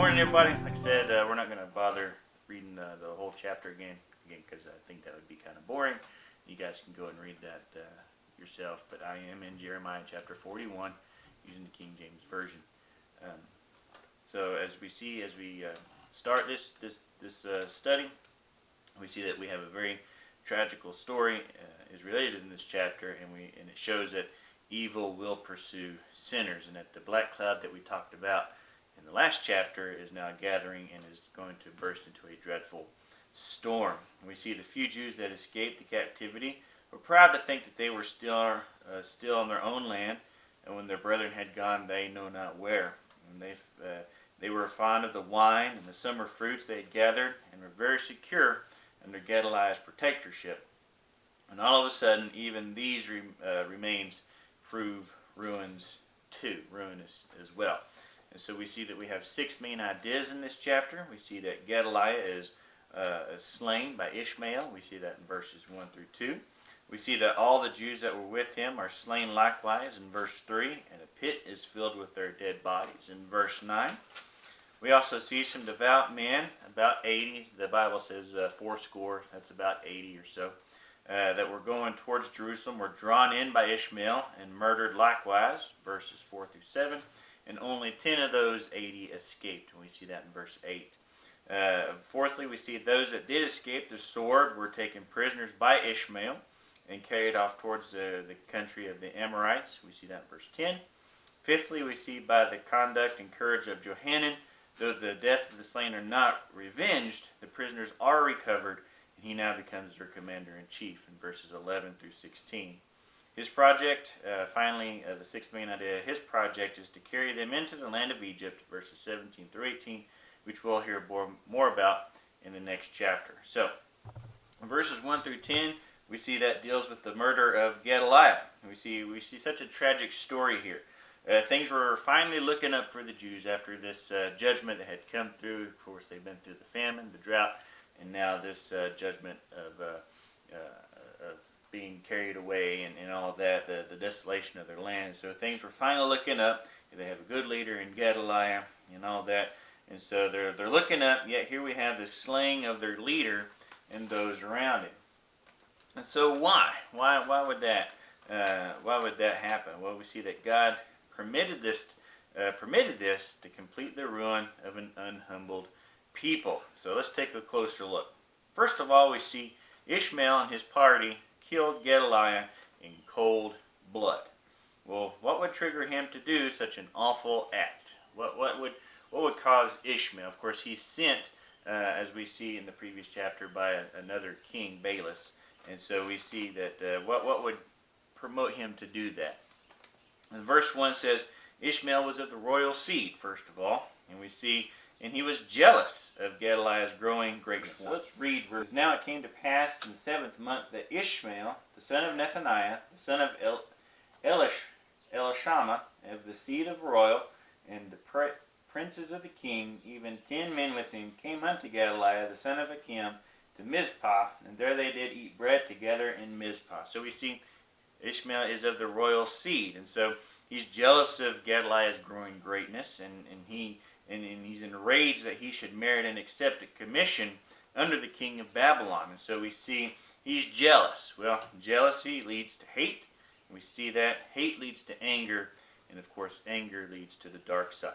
morning, everybody. Like I said, we're not going to bother reading the whole chapter again, because I think that would be kind of boring. You guys can go and read that yourself. But I am in Jeremiah chapter 41, using the King James Version. So as we start this study, we see that we have a very tragical story is related in this chapter, and it shows that evil will pursue sinners, and that the black cloud that we talked about in the last chapter is now gathering and is going to burst into a dreadful storm. And we see the few Jews that escaped the captivity were proud to think that they were still in their own land, and when their brethren had gone, they know not where. And they were fond of the wine and the summer fruits they had gathered, and were very secure under Gedaliah's protectorship. And all of a sudden, even these remains prove ruinous as well. And so we see that we have 6 main ideas in this chapter. We see that Gedaliah is slain by Ishmael. We see that in verses 1 through 2. We see that all the Jews that were with him are slain likewise in verse 3, and a pit is filled with their dead bodies in verse 9. We also see some devout men, about 80, the Bible says 80, that's about 80 or so, that were going towards Jerusalem, were drawn in by Ishmael and murdered likewise, verses 4 through 7. And only 10 of those 80 escaped, and we see that in verse 8. Fourthly, we see those that did escape the sword were taken prisoners by Ishmael and carried off towards the country of the Amorites. We see that in verse 10. Fifthly, we see by the conduct and courage of Johanan, though the death of the slain are not revenged, the prisoners are recovered, and he now becomes their commander-in-chief in verses 11 through 16. His project, finally, the 6th main idea, his project is to carry them into the land of Egypt, verses 17 through 18, which we'll hear more about in the next chapter. So, in verses 1 through 10, we see that deals with the murder of Gedaliah. We see such a tragic story here. Things were finally looking up for the Jews after this judgment that had come through. Of course, they've been through the famine, the drought, and now this judgment of being carried away and all of that, the desolation of their land. So things were finally looking up. They have a good leader in Gedaliah and all that. And so they're looking up, yet here we have the slaying of their leader and those around him. And so why? Why would that happen? Well, we see that God permitted this to complete the ruin of an unhumbled people. So let's take a closer look. First of all, we see Ishmael and his party killed Gedaliah in cold blood. Well, what would trigger him to do such an awful act? What would cause Ishmael? Of course, he's sent, as we see in the previous chapter, by another king, Baalis. And so we see that what would promote him to do that? And verse 1 says, Ishmael was of the royal seed, first of all. And we see, and he was jealous of Gedaliah's growing greatness. So let's read verse. Now it came to pass in the 7th month that Ishmael, the son of Nethaniah, the son of Elishama, of the seed of royal, and the princes of the king, even 10 men with him, came unto Gedaliah, the son of Achim, to Mizpah, and there they did eat bread together in Mizpah. So we see Ishmael is of the royal seed, and so he's jealous of Gedaliah's growing greatness, and he's enraged that he should merit and accept a commission under the king of Babylon. And so we see he's jealous. Well, jealousy leads to hate. We see that hate leads to anger, and of course anger leads to the dark side.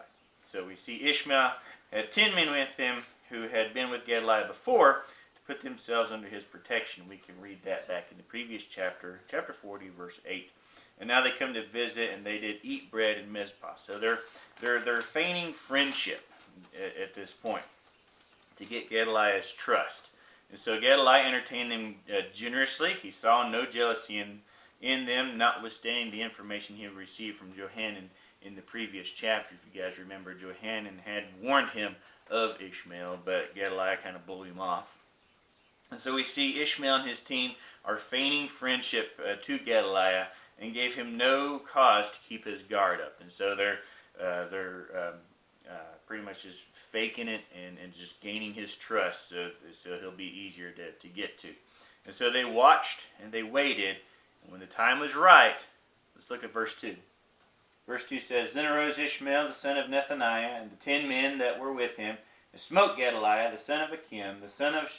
So we see Ishmael had 10 men with him who had been with Gedaliah before to put themselves under his protection. We can read that back in the previous chapter, chapter 40, verse 8. And now they come to visit, and they did eat bread in Mizpah. So they're feigning friendship at this point to get Gedaliah's trust. And so Gedaliah entertained them generously. He saw no jealousy in them, notwithstanding the information he had received from Johanan in the previous chapter. If you guys remember, Johanan had warned him of Ishmael, but Gedaliah kind of blew him off. And so we see Ishmael and his team are feigning friendship to Gedaliah and gave him no cause to keep his guard up. And so they're pretty much just faking it and just gaining his trust so he'll be easier to get to. And so they watched and they waited, and when the time was right, let's look at verse 2. Verse 2 says, Then arose Ishmael the son of Nethaniah, and the 10 men that were with him, and smote Gedaliah the son of Achim, the son of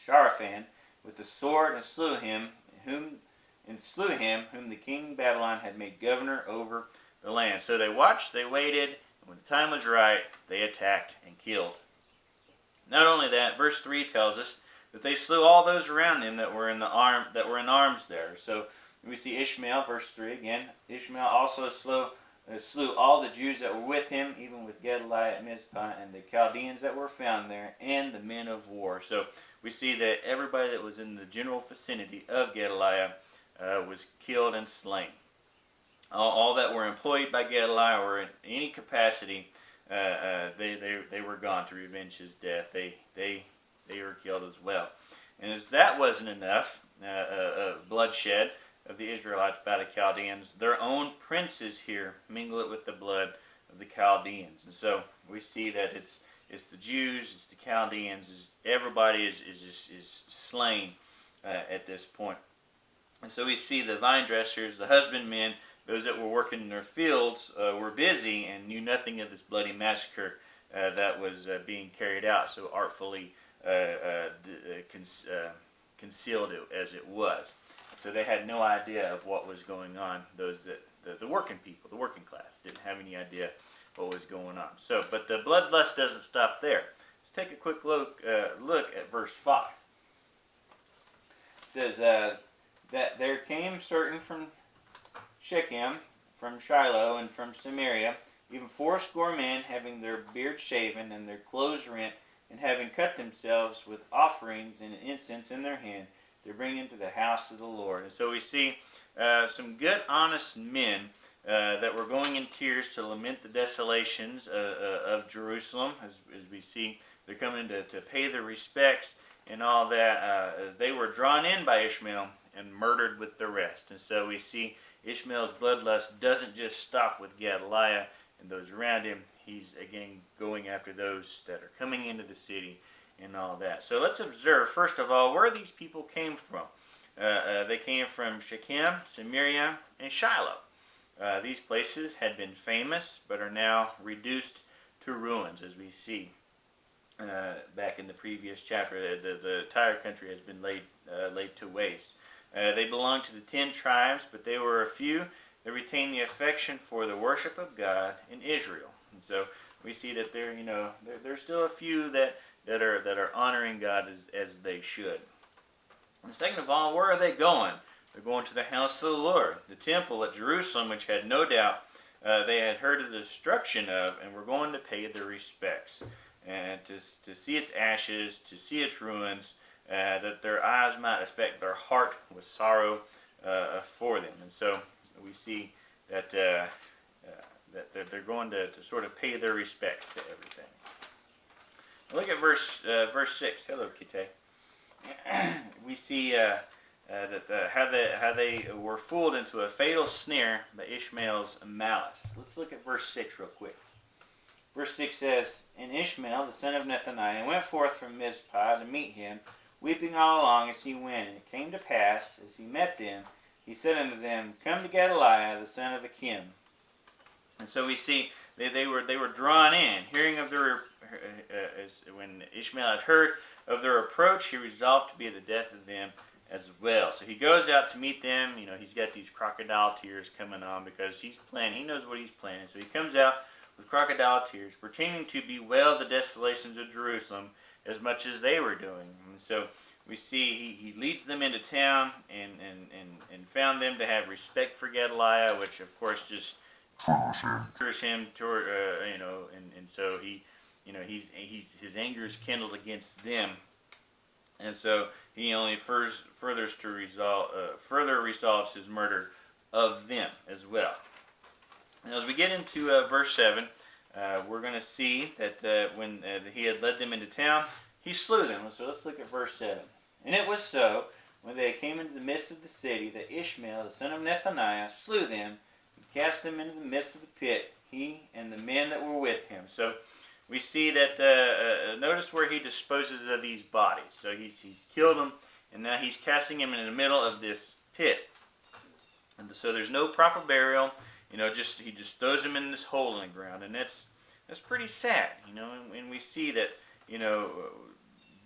Sharaphan, with the sword, and slew him, whom the king of Babylon had made governor over the land. So they watched, they waited, and when the time was right, they attacked and killed. Not only that, verse 3 tells us that they slew all those around him that were in arms there. So we see Ishmael, verse 3 again. Ishmael also slew all the Jews that were with him, even with Gedaliah at Mizpah, and the Chaldeans that were found there, and the men of war. So we see that everybody that was in the general vicinity of Gedaliah was killed and slain. All that were employed by Gedaliah or in any capacity, they were gone to revenge his death. They were killed as well. And as that wasn't enough, bloodshed of the Israelites by the Chaldeans, their own princes here mingle it with the blood of the Chaldeans. And so we see that it's the Jews, it's the Chaldeans, everybody is slain at this point. And so we see the vine dressers, the husbandmen, those that were working in their fields were busy and knew nothing of this bloody massacre that was being carried out so artfully concealed as it was. So they had no idea of what was going on. The working people, the working class, didn't have any idea what was going on. So, but the bloodlust doesn't stop there. Let's take a quick look at verse 5. It says that there came certain from Shechem, from Shiloh, and from Samaria, even 80 men, having their beards shaven and their clothes rent, and having cut themselves with offerings and incense in their hand, to bring into the house of the Lord. And so we see some good, honest men that were going in tears to lament the desolations of Jerusalem. As we see, they're coming to pay their respects and all that. They were drawn in by Ishmael and murdered with the rest. And so we see Ishmael's bloodlust doesn't just stop with Gedaliah and those around him. He's again going after those that are coming into the city and all that. So let's observe, first of all, where these people came from. They came from Shechem, Samaria, and Shiloh. These places had been famous, but are now reduced to ruins, as we see back in the previous chapter. The entire country has been laid to waste. They belonged to the 10 tribes, but they were a few that retained the affection for the worship of God in Israel. And so we see that there's still a few that are honoring God as they should. And second of all, where are they going? They're going to the house of the Lord, the temple at Jerusalem, which had no doubt they had heard of the destruction of, and were going to pay their respects and to see its ashes, to see its ruins, that their eyes might affect their heart with sorrow for them. And so we see that that they're going to sort of pay their respects to everything. Look at verse 6. Hello, Kite. We see that how they were fooled into a fatal snare by Ishmael's malice. Let's look at verse 6 real quick. Verse 6 says, And Ishmael, the son of Nethaniah, went forth from Mizpah to meet him, weeping all along as he went. And it came to pass, as he met them, he said unto them, Come to Gedaliah, the son of Achim. And so we see they were drawn in, hearing of their when Ishmael had heard of their approach, he resolved to be the death of them as well. So he goes out to meet them. He's got these crocodile tears coming on because he's planning. He knows what he's planning. So he comes out with crocodile tears, pretending to bewail the desolations of Jerusalem as much as they were doing. And so we see he leads them into town and found them to have respect for Gedaliah, which of course just triggers him toward and so his anger is kindled against them, and so he only further resolves his murder of them as well. And as we get into verse 7, we're going to see that when he had led them into town, he slew them. So let's look at verse 7. And it was so, when they came into the midst of the city, that Ishmael, the son of Nethaniah, slew them, and cast them into the midst of the pit, he and the men that were with him. So we see that, notice where he disposes of these bodies. So he's killed them, and now he's casting them in the middle of this pit. And so there's no proper burial he just throws them in this hole in the ground, and that's pretty sad, and we see that,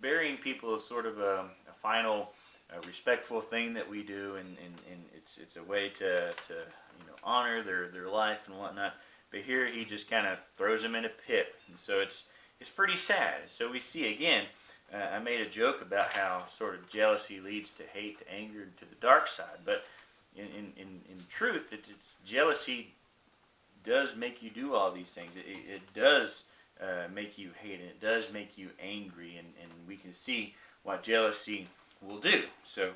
burying people is sort of a final, respectful thing that we do, and it's a way to honor their life and whatnot. But here he just kind of throws them in a pit, and so it's pretty sad. So we see again. I made a joke about how sort of jealousy leads to hate, to anger, and to the dark side. But in truth, it's jealousy does make you do all these things. It does make you hate, and it does make you angry, and we can see what jealousy will do. So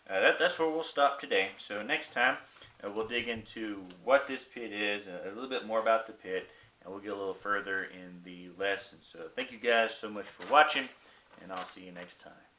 that's where we'll stop today. So next time, we'll dig into what this pit is, a little bit more about the pit, and we'll get a little further in the lesson. So thank you guys so much for watching, and I'll see you next time.